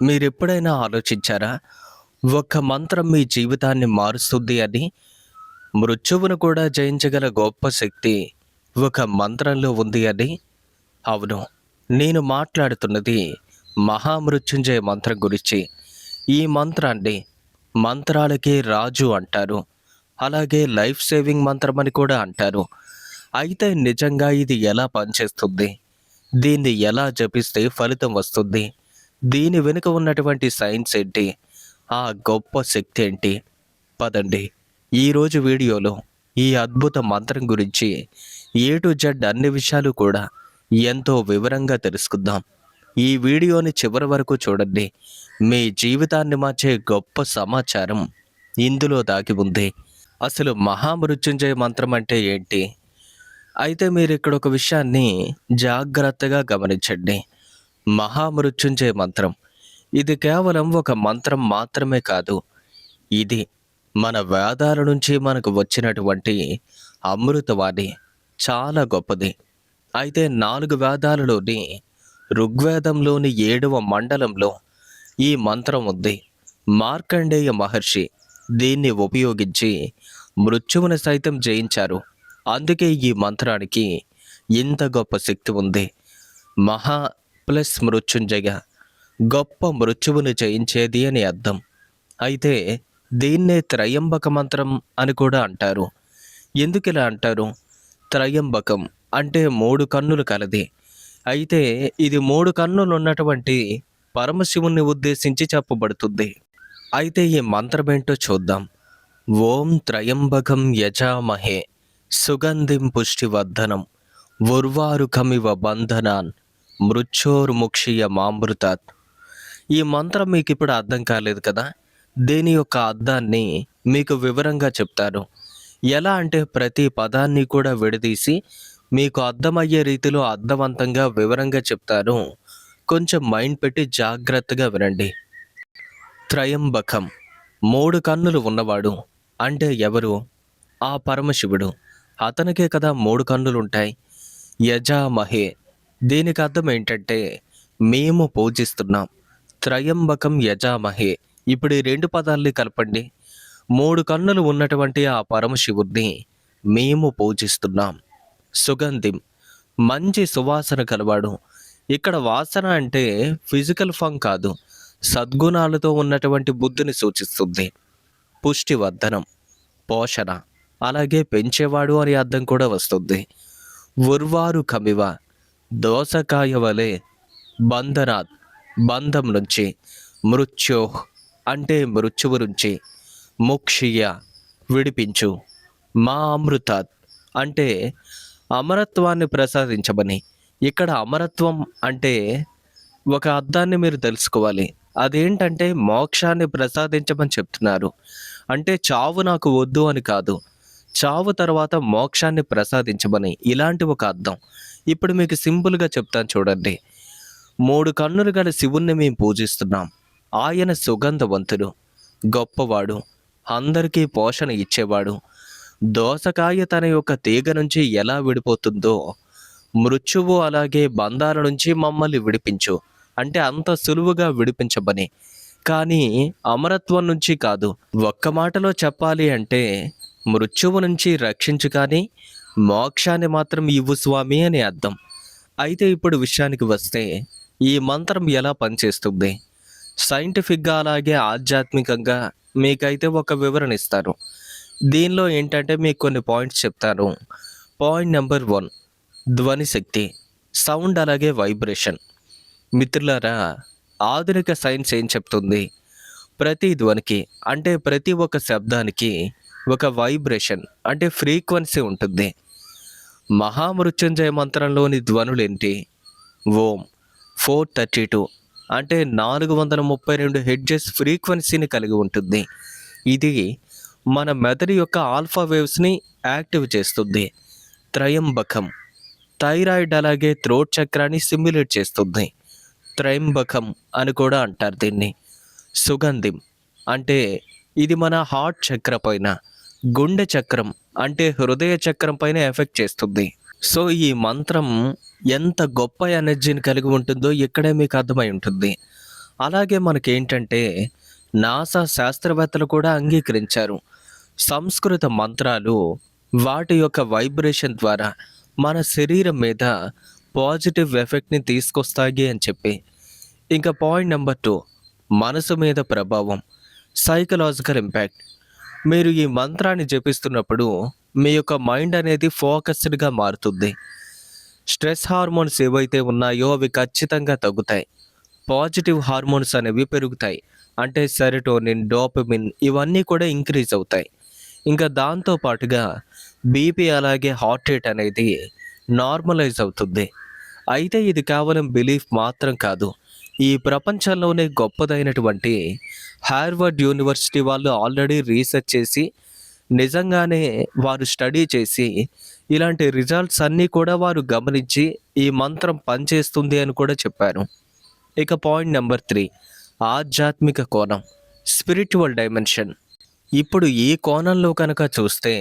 మీరెప్పుడైనా ఆలోచించారా? ఒక్క మంత్రం మీ జీవితాన్ని మారుస్తుంది అని. మృత్యువును కూడా జయించగల గొప్ప శక్తి ఒక మంత్రంలో ఉంది అని. అవును, నేను మాట్లాడుతున్నది మహామృత్యుంజయ మంత్రం గురించి. ఈ మంత్రాన్ని మంత్రాలకే రాజు అంటారు. అలాగే లైఫ్ సేవింగ్ మంత్రం అని కూడా అంటారు. అయితే నిజంగా ఇది ఎలా పనిచేస్తుంది? దీన్ని ఎలా జపిస్తే ఫలితం వస్తుంది? దీని వెనుక ఉన్నటువంటి సైన్స్ ఏంటి? ఆ గొప్ప శక్తి ఏంటి? పదండి, ఈరోజు వీడియోలో ఈ అద్భుత మంత్రం గురించి ఏ టు జెడ్ అన్ని విషయాలు కూడా ఎంతో వివరంగా తెలుసుకుందాం. ఈ వీడియోని చివరి వరకు చూడండి. మీ జీవితాన్ని మార్చే గొప్ప సమాచారం ఇందులో దాగి ఉంది. అసలు మహామృత్యుంజయ మంత్రం అంటే ఏంటి? అయితే మీరు ఇక్కడ ఒక విషయాన్ని జాగ్రత్తగా గమనించండి. మహామృత్యుంజయ మంత్రం ఇది కేవలం ఒక మంత్రం మాత్రమే కాదు. ఇది మన వేదాల నుంచి మనకు వచ్చినటువంటి అమృతవాణి. చాలా గొప్పది. అయితే 4 వేదాలలోని ఋగ్వేదంలోని 7వ మండలంలో ఈ మంత్రం ఉంది. మార్కండేయ మహర్షి దీన్ని ఉపయోగించి మృత్యువును సైతం జయించారు. అందుకే ఈ మంత్రానికి ఇంత గొప్ప శక్తి ఉంది. మహా ప్లస్ మృత్యుంజయ, గొప్ప మృత్యువును జయించేది అని అర్థం. అయితే దీన్నే త్రయంబక మంత్రం అని కూడా అంటారు. ఎందుకు ఇలా అంటారు? త్రయంబకం అంటే 3 కన్నులు కలది. అయితే ఇది 3 కన్నులు ఉన్నటువంటి పరమశివుణ్ణి ఉద్దేశించి చెప్పబడుతుంది. అయితే ఈ మంత్రం ఏంటో చూద్దాం. ఓం త్రయంబకం యజామహే సుగంధిం పుష్టివర్ధనం ఉర్వారుకమివ బంధనాన్ మృత్యోర్ముక్షీయ మామృతాత్. ఈ మంత్రం మీకు ఇప్పుడు అర్థం కాలేదు కదా? దీని యొక్క అర్థాన్ని మీకు వివరంగా చెప్తాను. ఎలా అంటే ప్రతి పదాన్ని కూడా విడదీసి మీకు అర్థమయ్యే రీతిలో అర్థవంతంగా వివరంగా చెప్తాను. కొంచెం మైండ్ పెట్టి జాగ్రత్తగా వినండి. త్రయంబకం, 3 కన్నులు ఉన్నవాడు అంటే ఎవరు? ఆ పరమశివుడు. అతనికే కదా 3 కన్నులు ఉంటాయి. యజామహే, దీనికి అర్థం ఏంటంటే మేము పూజిస్తున్నాం. త్రయంబకం యజామహే. ఇప్పుడు ఈ 2 పదాల్ని కలపండి. 3 కన్నులు ఉన్నటువంటి ఆ పరమశివుడిని మేము పూజిస్తున్నాం. సుగంధిం, మంచి సువాసన కలవాడు. ఇక్కడ వాసన అంటే ఫిజికల్ ఫంగ్ కాదు, సద్గుణాలతో ఉన్నటువంటి బుద్ధిని సూచిస్తుంది. పుష్టివర్ధనం, పోషణ, అలాగే పెంచేవాడు అని అర్థం కూడా వస్తుంది. ఉర్వారు కమివ, దోసకాయ వలె, బంధనాత్, బంధం నుంచి, మృత్యోహ్ అంటే మృత్యువు నుంచి, ముక్షియ విడిపించు, మా అమృతాత్ అంటే అమరత్వాన్ని ప్రసాదించమని. ఇక్కడ అమరత్వం అంటే ఒక అర్థాన్ని మీరు తెలుసుకోవాలి. అదేంటంటే మోక్షాన్ని ప్రసాదించమని చెప్తున్నారు. అంటే చావు నాకు వద్దు అని కాదు, చావు తర్వాత మోక్షాన్ని ప్రసాదించమని, ఇలాంటి ఒక అర్థం. ఇప్పుడు మీకు సింపుల్గా చెప్తాను చూడండి. 3 కన్నులు గల శివుణ్ణి మేము పూజిస్తున్నాం. ఆయన సుగంధవంతుడు, గొప్పవాడు, అందరికీ పోషణ ఇచ్చేవాడు. దోసకాయ తన యొక్క తీగ నుంచి ఎలా విడిపోతుందో మృత్యువు అలాగే బంధాల నుంచి మమ్మల్ని విడిపించు అంటే అంత సులువుగా విడిపించబని. కానీ అమరత్వం నుంచి కాదు. ఒక్క మాటలో చెప్పాలి అంటే మృత్యువు నుంచి రక్షించు, కానీ మోక్షాన్ని మాత్రం ఇవ్వు స్వామి అని అర్థం. అయితే ఇప్పుడు విషయానికి వస్తే ఈ మంత్రం ఎలా పనిచేస్తుంది? సైంటిఫిక్గా అలాగే ఆధ్యాత్మికంగా మీకైతే ఒక వివరణ ఇస్తారు. దీనిలో ఏంటంటే మీకు కొన్ని పాయింట్స్ చెప్తాను. పాయింట్ నెంబర్ 1, ధ్వని శక్తి, సౌండ్ అలాగే వైబ్రేషన్. మిత్రులారా, ఆధునిక సైన్స్ ఏం చెప్తుంది? ప్రతి ధ్వనికి అంటే ప్రతి ఒక్క శబ్దానికి ఒక వైబ్రేషన్ అంటే ఫ్రీక్వెన్సీ ఉంటుంది. మహామృత్యుంజయ మంత్రంలోని ధ్వనులేంటి? ఓం 432 అంటే 432 హెడ్జెస్ ఫ్రీక్వెన్సీని కలిగి ఉంటుంది. ఇది మన మెదడు యొక్క ఆల్ఫా వేవ్స్ని యాక్టివ్ చేస్తుంది. త్రయంబకం, థైరాయిడ్ అలాగే థ్రోట్ చక్రాన్ని సిమ్యులేట్ చేస్తుంది. త్రయంబకం అని కూడా అంటారు దీన్ని. సుగంధిం అంటే ఇది మన హార్ట్ చక్ర పైన, గుండె చక్రం అంటే హృదయ చక్రం పైన ఎఫెక్ట్ చేస్తుంది. సో ఈ మంత్రం ఎంత గొప్ప ఎనర్జీని కలిగి ఉంటుందో ఇక్కడే మీకు అర్థమై ఉంటుంది. అలాగే మనకేంటంటే నాసా శాస్త్రవేత్తలు కూడా అంగీకరించారు. సంస్కృత మంత్రాలు వాటి యొక్క వైబ్రేషన్ ద్వారా మన శరీరం మీద పాజిటివ్ ఎఫెక్ట్ని తీసుకొస్తాయి అని చెప్పి. ఇంకా పాయింట్ నెంబర్ 2, మనసు మీద ప్రభావం, సైకలాజికల్ ఇంపాక్ట్. మీరు ఈ మంత్రాన్ని జపిస్తున్నప్పుడు మీ యొక్క మైండ్ అనేది ఫోకస్డ్గా మారుతుంది. స్ట్రెస్ హార్మోన్స్ ఏవైతే ఉన్నాయో అవి ఖచ్చితంగా తగ్గుతాయి. పాజిటివ్ హార్మోన్స్ అనేవి పెరుగుతాయి. అంటే సెరటోనిన్, డోపమిన్ ఇవన్నీ కూడా ఇంక్రీజ్ అవుతాయి. ఇంకా దాంతో పాటుగా బీపీ అలాగే హార్ట్ రేట్ అనేది నార్మలైజ్ అవుతుంది. అయితే ఇది కేవలం బిలీఫ్ మాత్రం కాదు. ఈ ప్రపంచంలోనే గొప్పదైనటువంటి హార్వర్డ్ యూనివర్సిటీ వాళ్ళు ఆల్రెడీ రీసెర్చ్ చేసి నిజంగానే వారు స్టడీ చేసి ఇలాంటి రిజల్ట్స్ అన్నీ కూడా వారు గమనించి ఈ మంత్రం పనిచేస్తుంది అని కూడా చెప్పారు. ఇక పాయింట్ నెంబర్ 3, ఆధ్యాత్మిక కోణం, స్పిరిచువల్ డైమెన్షన్. ఇప్పుడు ఈ కోణంలో కనుక చూస్తే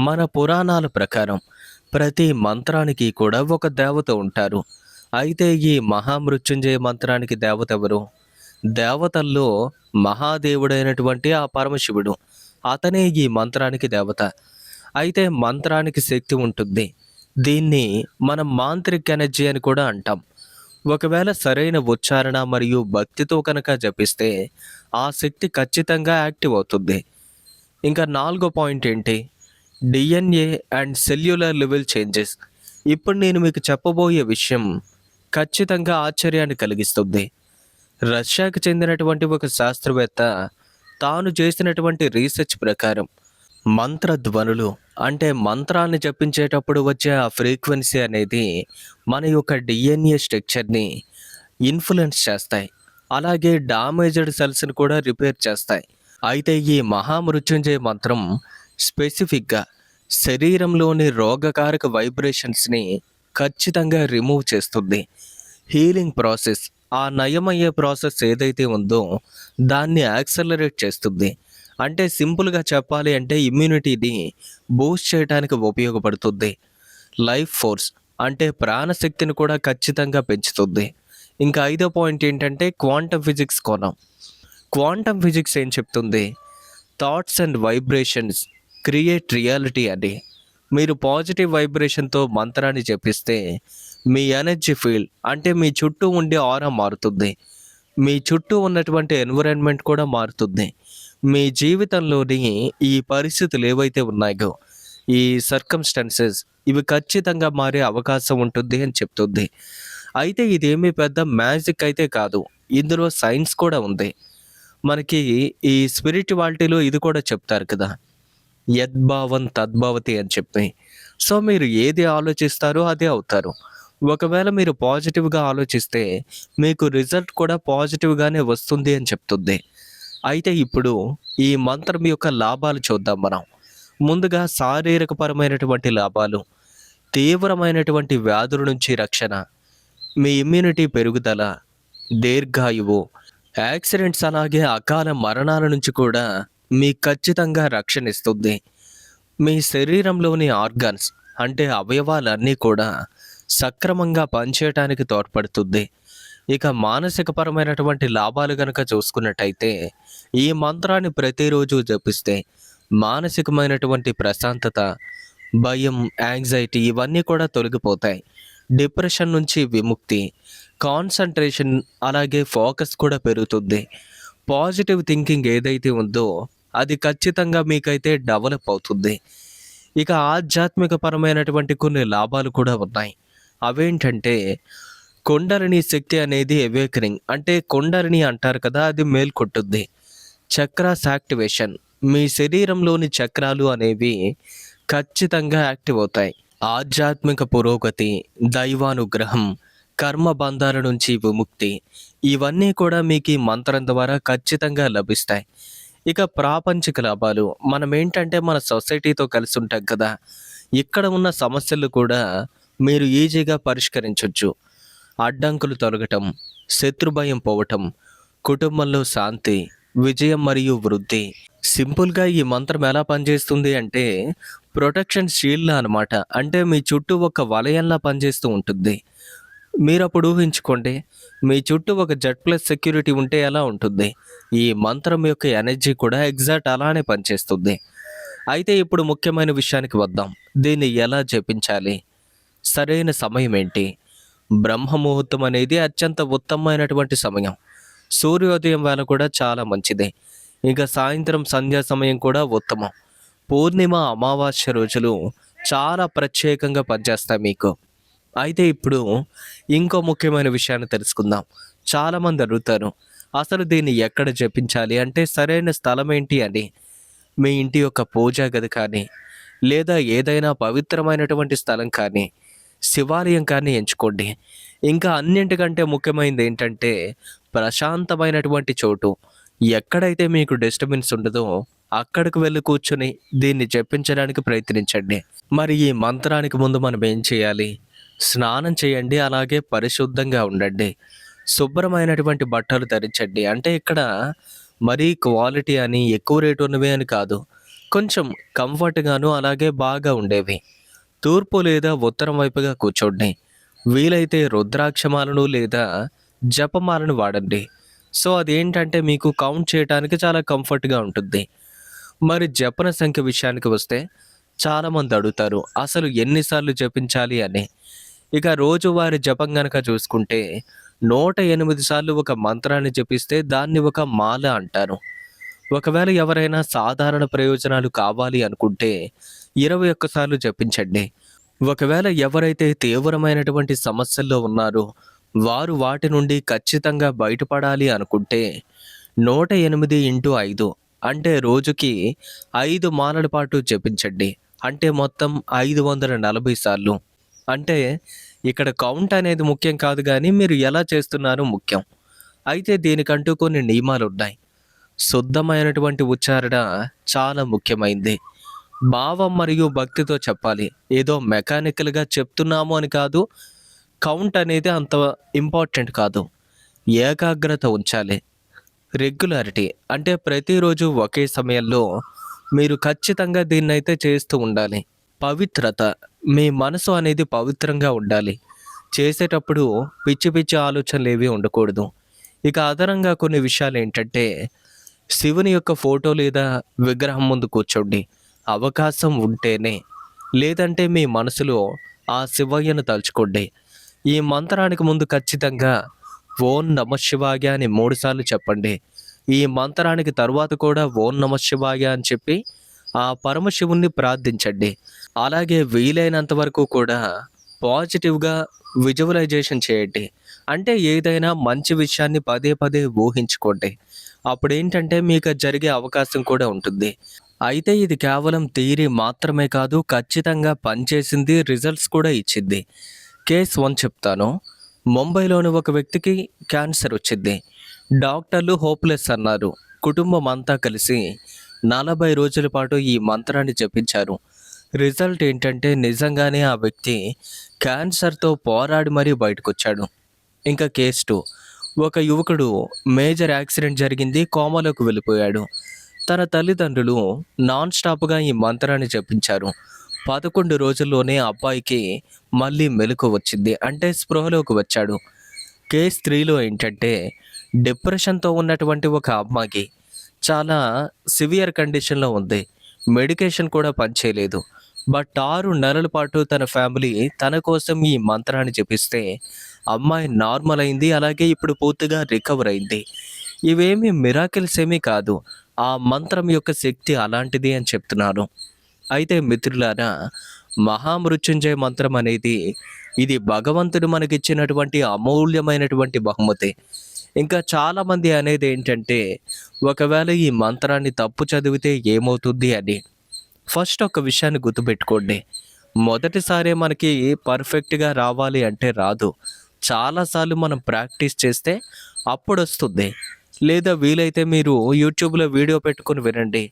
మన పురాణాల ప్రకారం ప్రతి మంత్రానికి కూడా ఒక దేవత ఉంటారు. అయితే ఈ మహామృత్యుంజయ మంత్రానికి దేవత ఎవరు? దేవతల్లో మహాదేవుడైనటువంటి ఆ పరమశివుడు, అతనే ఈ మంత్రానికి దేవత. అయితే మంత్రానికి శక్తి ఉంటుంది. దీన్ని మనం మాంత్రిక్ ఎనర్జీ అని కూడా అంటాం. ఒకవేళ సరైన ఉచ్చారణ మరియు భక్తితో కనుక జపిస్తే ఆ శక్తి ఖచ్చితంగా యాక్టివ్ అవుతుంది. ఇంకా 4వ పాయింట్ ఏంటి? DNA and cellular level changes. ఇప్పుడు నేను మీకు చెప్పబోయే విషయం ఖచ్చితంగా ఆశ్చర్యాన్ని కలిగిస్తుంది. రష్యాకు చెందినటువంటి ఒక శాస్త్రవేత్త తాను చేసినటువంటి రీసెర్చ్ ప్రకారం మంత్రధ్వనులు అంటే మంత్రాన్ని జపించేటప్పుడు వచ్చే ఆ ఫ్రీక్వెన్సీ అనేది మన యొక్క డిఎన్ఏ స్ట్రక్చర్ని ఇన్ఫ్లుయెన్స్ చేస్తాయి. అలాగే డామేజ్డ్ సెల్స్ని కూడా రిపేర్ చేస్తాయి. అయితే ఈ మహామృత్యుంజయ మంత్రం స్పెసిఫిక్గా శరీరంలోని రోగకారక వైబ్రేషన్స్ని ఖచ్చితంగా రిమూవ్ చేస్తుంది. హీలింగ్ ప్రాసెస్, ఆ నయమయ్యే ప్రాసెస్ ఏదైతే ఉందో దాన్ని యాక్సలరేట్ చేస్తుంది. అంటే సింపుల్గా చెప్పాలి అంటే ఇమ్యూనిటీని బూస్ట్ చేయడానికి ఉపయోగపడుతుంది. లైఫ్ ఫోర్స్ అంటే ప్రాణశక్తిని కూడా ఖచ్చితంగా పెంచుతుంది. ఇంకా 5వ పాయింట్ ఏంటంటే క్వాంటమ్ ఫిజిక్స్ కోణం. క్వాంటమ్ ఫిజిక్స్ ఏం చెప్తుంది? Thoughts and vibrations create reality అని. మీరు పాజిటివ్ వైబ్రేషన్తో మంత్రాన్ని జపిస్తే మీ ఎనర్జీ ఫీల్డ్ అంటే మీ చుట్టూ ఉండే ఆరా మారుతుంది. మీ చుట్టూ ఉన్నటువంటి ఎన్విరాన్మెంట్ కూడా మారుతుంది. మీ జీవితంలోని ఈ పరిస్థితులు ఏవైతే ఉన్నాయో, ఈ సర్కమ్స్టాన్సెస్ ఇవి ఖచ్చితంగా మారే అవకాశం ఉంటుంది అని చెప్తుంది. అయితే ఇదేమీ పెద్ద మ్యాజిక్ అయితే కాదు, ఇందులో సైన్స్ కూడా ఉంది. మనకి ఈ స్పిరిచువాలిటీలో ఇది కూడా చెప్తారు కదా, యద్భావం తద్భవతి అని చెప్పి. సో మీరు ఏది ఆలోచిస్తారో అదే అవుతారు. ఒకవేళ మీరు పాజిటివ్గా ఆలోచిస్తే మీకు రిజల్ట్ కూడా పాజిటివ్గానే వస్తుంది అని చెప్తుంది. అయితే ఇప్పుడు ఈ మంత్రం యొక్క లాభాలు చూద్దాం మనం. ముందుగా శారీరకపరమైనటువంటి లాభాలు, తీవ్రమైనటువంటి వ్యాధుల నుంచి రక్షణ, మీ ఇమ్యూనిటీ పెరుగుదల, దీర్ఘాయువు, యాక్సిడెంట్స్ అలాగే అకాల మరణాల నుంచి కూడా మీకు ఖచ్చితంగా రక్షణ ఇస్తుంది. మీ శరీరంలోని ఆర్గాన్స్ అంటే అవయవాలన్నీ కూడా సక్రమంగా పనిచేయటానికి తోడ్పడుతుంది. ఇక మానసికపరమైనటువంటి లాభాలు కనుక చూసుకున్నట్టయితే ఈ మంత్రాన్ని ప్రతిరోజు జపిస్తే మానసికమైనటువంటి ప్రశాంతత, భయం, యాంగ్జైటీ ఇవన్నీ కూడా తొలగిపోతాయి. డిప్రెషన్ నుంచి విముక్తి, కాన్సంట్రేషన్ అలాగే ఫోకస్ కూడా పెరుగుతుంది. పాజిటివ్ థింకింగ్ ఏదైతే ఉందో అది ఖచ్చితంగా మీకైతే డెవలప్ అవుతుంది. ఇక ఆధ్యాత్మిక పరమైనటువంటి కొన్ని లాభాలు కూడా ఉన్నాయి. అవేంటంటే కుండలిని శక్తి అనేది అవేకనింగ్ అంటే కుండలిని అంటారు కదా, అది మేల్కొట్టుద్ది. చక్రాస్ యాక్టివేషన్, మీ శరీరంలోని చక్రాలు అనేవి ఖచ్చితంగా యాక్టివ్ అవుతాయి. ఆధ్యాత్మిక పురోగతి, దైవానుగ్రహం, కర్మ బంధాల నుంచి విముక్తి ఇవన్నీ కూడా మీకు ఈ మంత్రం ద్వారా ఖచ్చితంగా లభిస్తాయి. ఇక ప్రాపంచిక లాభాలు, మనం ఏంటంటే మన సొసైటీతో కలిసి ఉంటాం కదా, ఇక్కడ ఉన్న సమస్యలు కూడా మీరు ఈజీగా పరిష్కరించవచ్చు. అడ్డంకులు తొలగటం, శత్రుభయం పోవటం, కుటుంబంలో శాంతి, విజయం మరియు వృద్ధి. సింపుల్గా ఈ మంత్రం ఎలా పనిచేస్తుంది అంటే ప్రొటెక్షన్ షీల్డ్లా అనమాట. అంటే మీ చుట్టూ ఒక వలయంలా పనిచేస్తూ ఉంటుంది. మీరప్పుడు ఊహించుకోండి, మీ చుట్టూ ఒక జెడ్ ప్లస్ సెక్యూరిటీ ఉంటే ఎలా ఉంటుంది? ఈ మంత్రం యొక్క ఎనర్జీ కూడా ఎగ్జాక్ట్ అలానే పనిచేస్తుంది. అయితే ఇప్పుడు ముఖ్యమైన విషయానికి వద్దాం. దీన్ని ఎలా జపించాలి? సరైన సమయం ఏంటి? బ్రహ్మ ముహూర్తం అనేది అత్యంత ఉత్తమమైనటువంటి సమయం. సూర్యోదయం వేళ కూడా చాలా మంచిది. ఇక సాయంత్రం సంధ్యా సమయం కూడా ఉత్తమం. పూర్ణిమ, అమావాస్య రోజులు చాలా ప్రత్యేకంగా పనిచేస్తాయి మీకు. అయితే ఇప్పుడు ఇంకో ముఖ్యమైన విషయాన్ని తెలుసుకుందాం. చాలామంది అడుగుతారు, అసలు దీన్ని ఎక్కడ జపించాలి అంటే సరైన స్థలం ఏంటి అని. మీ ఇంటి యొక్క పూజా గది కానీ, లేదా ఏదైనా పవిత్రమైనటువంటి స్థలం కానీ, శివాలయం కానీ ఎంచుకోండి. ఇంకా అన్నింటికంటే ముఖ్యమైనది ఏంటంటే ప్రశాంతమైనటువంటి చోటు. ఎక్కడైతే మీకు డిస్టర్బెన్స్ ఉండదో అక్కడికి వెళ్ళి కూర్చొని దీన్ని జపించడానికి ప్రయత్నించండి. మరి ఈ మంత్రానికి ముందు మనం ఏం చేయాలి? స్నానం చేయండి, అలాగే పరిశుద్ధంగా ఉండండి. శుభ్రమైనటువంటి బట్టలు ధరించండి. అంటే ఇక్కడ మరీ క్వాలిటీ అని ఎక్కువ రేటు ఉన్నవి అని కాదు. కొంచెం కంఫర్ట్‌గాను అలాగే బాగా ఉండేవి. తూర్పు లేదా ఉత్తరం వైపుగా కూర్చోండి. వీలైతే రుద్రాక్షమాలను లేదా జపమాలను వాడండి. సో అదేంటంటే మీకు కౌంట్ చేయటానికి చాలా కంఫర్ట్‌గా ఉంటుంది. మరి జపన సంఖ్య విషయానికి వస్తే చాలామంది అడుగుతారు, అసలు ఎన్నిసార్లు జపించాలి అని. ఇక రోజువారీ జపం గనక చూసుకుంటే 108 సార్లు ఒక మంత్రాన్ని జపిస్తే దాన్ని ఒక మాల అంటారు. ఒకవేళ ఎవరైనా సాధారణ ప్రయోజనాలు కావాలి అనుకుంటే 21 సార్లు జపించండి. ఒకవేళ ఎవరైతే తీవ్రమైనటువంటి సమస్యల్లో ఉన్నారో వారు వాటి నుండి ఖచ్చితంగా బయటపడాలి అనుకుంటే 108 ఇంటూ 5 అంటే రోజుకి 5 మాలల పాటు జపించండి. అంటే మొత్తం 540 సార్లు. అంటే ఇక్కడ కౌంట్ అనేది ముఖ్యం కాదు కానీ మీరు ఎలా చేస్తున్నారో ముఖ్యం. అయితే దీనికంటూ కొన్ని నియమాలున్నాయి. శుద్ధమైనటువంటి ఉచ్చారణ చాలా ముఖ్యమైంది. భావం మరియు భక్తితో చెప్పాలి. ఏదో మెకానికల్గా చెప్తున్నాము అని కాదు. కౌంట్ అనేది అంత ఇంపార్టెంట్ కాదు. ఏకాగ్రత ఉంచాలి. రెగ్యులారిటీ అంటే ప్రతిరోజు ఒకే సమయంలో మీరు ఖచ్చితంగా దీన్నైతే చేస్తూ ఉండాలి. పవిత్రత, మీ మనసు అనేది పవిత్రంగా ఉండాలి. చేసేటప్పుడు పిచ్చి పిచ్చి ఆలోచనలు ఏవి ఉండకూడదు. ఇక అదనంగా కొన్ని విషయాలు ఏంటంటే శివుని యొక్క ఫోటో లేదా విగ్రహం ముందు కూర్చోండి. అవకాశం ఉంటేనే. లేదంటే మీ మనసులో ఆ శివయ్యను తలుచుకోండి. ఈ మంత్రానికి ముందు ఖచ్చితంగా ఓం నమ శివాయ అని 3 సార్లు చెప్పండి. ఈ మంత్రానికి తరువాత కూడా ఓం నమ శివాయ అని చెప్పి ఆ పరమశివుణ్ణి ప్రార్థించండి. అలాగే వీలైనంత వరకు కూడా పాజిటివ్గా విజువలైజేషన్ చేయండి. అంటే ఏదైనా మంచి విషయాన్ని పదే పదే ఊహించుకోండి. అప్పుడేంటంటే మీకు అది జరిగే అవకాశం కూడా ఉంటుంది. అయితే ఇది కేవలం థియరీ మాత్రమే కాదు, ఖచ్చితంగా పనిచేసింది, రిజల్ట్స్ కూడా ఇచ్చింది. కేస్ 1 చెప్తాను. ముంబైలోని ఒక వ్యక్తికి క్యాన్సర్ వచ్చింది. డాక్టర్లు హోప్లెస్ అన్నారు. కుటుంబం అంతా కలిసి 40 రోజుల పాటు ఈ మంత్రాన్ని జపించారు. రిజల్ట్ ఏంటంటే నిజంగానే ఆ వ్యక్తి క్యాన్సర్తో పోరాడి మరీ బయటకొచ్చాడు. ఇంకా కేస్ 2, ఒక యువకుడు మేజర్ యాక్సిడెంట్ జరిగింది, కోమాలోకి వెళ్ళిపోయాడు. తన తల్లిదండ్రులు నాన్ స్టాప్గా ఈ మంత్రాన్ని జపించారు. 11 రోజుల్లోనే అబ్బాయికి మళ్ళీ మెలకు వచ్చింది. అంటే స్పృహలోకి వచ్చాడు. కేస్ 3లో ఏంటంటే డిప్రెషన్తో ఉన్నటువంటి ఒక అమ్మాయికి చాలా సివియర్ కండిషన్లో ఉంది. మెడికేషన్ కూడా పనిచేయలేదు. బట్ 6 నెలల పాటు తన ఫ్యామిలీ తన కోసం ఈ మంత్రాన్ని జపిస్తే అమ్మాయి నార్మల్ అయింది. అలాగే ఇప్పుడు పూర్తిగా రికవర్ అయింది. ఇవేమీ మిరాకిల్స్ ఏమీ కాదు. ఆ మంత్రం యొక్క శక్తి అలాంటిది అని చెప్తున్నారు. అయితే మిత్రులారా, మహామృత్యుంజయ మంత్రం అనేది ఇది భగవంతుడు మనకిచ్చినటువంటి అమూల్యమైనటువంటి బహుమతి. ఇంకా చాలామంది అనేది ఏంటంటే ఒకవేళ ఈ మంత్రాన్ని తప్పు చదివితే ఏమవుతుంది అని. ఫస్ట్ ఒక విషయాన్ని గుర్తుపెట్టుకోండి. మొదటిసారే మనకి పర్ఫెక్ట్గా రావాలి అంటే రాదు. చాలాసార్లు మనం ప్రాక్టీస్ చేస్తే అప్పుడు వస్తుంది. లేదా వీలైతే మీరు యూట్యూబ్లో వీడియో పెట్టుకొని వినండి.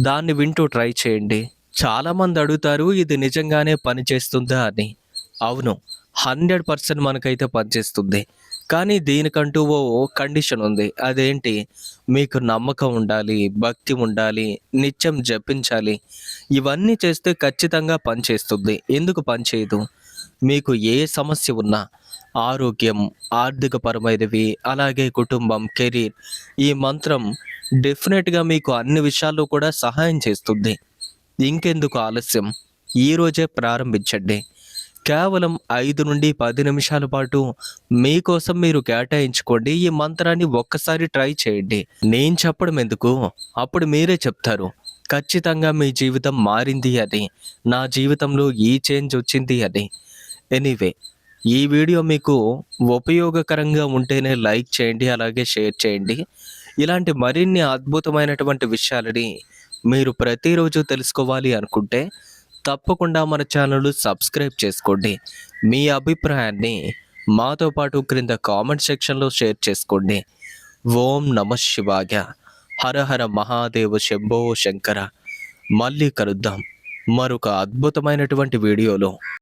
దాన్ని వింటూ ట్రై చేయండి. చాలామంది అడుగుతారు, ఇది నిజంగానే పనిచేస్తుందా అని. అవును, 100% మనకైతే పనిచేస్తుంది. కానీ దీనికంటూ ఓ కండిషన్ ఉంది. అదేంటి? మీకు నమ్మకం ఉండాలి, భక్తి ఉండాలి, నిత్యం జపించాలి. ఇవన్నీ చేస్తే ఖచ్చితంగా పనిచేస్తుంది. ఎందుకు పనిచేయదు? మీకు ఏ సమస్య ఉన్నా ఆరోగ్యం, ఆర్థికపరమైనవి, అలాగే కుటుంబం, కెరీర్ ఈ మంత్రం డెఫినెట్‌గా మీకు అన్ని విషయాల్లో కూడా సహాయం చేస్తుంది. ఇంకెందుకు ఆలస్యం? ఈరోజే ప్రారంభించండి. కేవలం 5-10 నిమిషాల పాటు మీకోసం మీరు కేటాయించుకోండి. ఈ మంత్రాన్ని ఒక్కసారి ట్రై చేయండి. నేను చెప్పడం ఎందుకు? అప్పుడు మీరే చెప్తారు. ఖచ్చితంగా మీ జీవితం మారింది అని. నా జీవితంలో ఈ చేంజ్ వచ్చింది అని. ఎనీవే ఈ వీడియో మీకు ఉపయోగకరంగా ఉంటేనే లైక్ చేయండి, అలాగే షేర్ చేయండి. ఇలాంటి మరిన్ని అద్భుతమైనటువంటి విషయాలని మీరు ప్రతిరోజు తెలుసుకోవాలి అనుకుంటే తప్పకుండా మన ఛానల్ సబ్స్క్రైబ్ చేసుకోండి. మీ అభిప్రాయాన్ని మాతో పాటు క్రింద కామెంట్ సెక్షన్లో షేర్ చేసుకోండి. ఓం నమః శివాయ. హర హర మహాదేవ శంభో శంకర. మళ్ళీ కలుద్దాం మరొక అద్భుతమైనటువంటి వీడియోలో.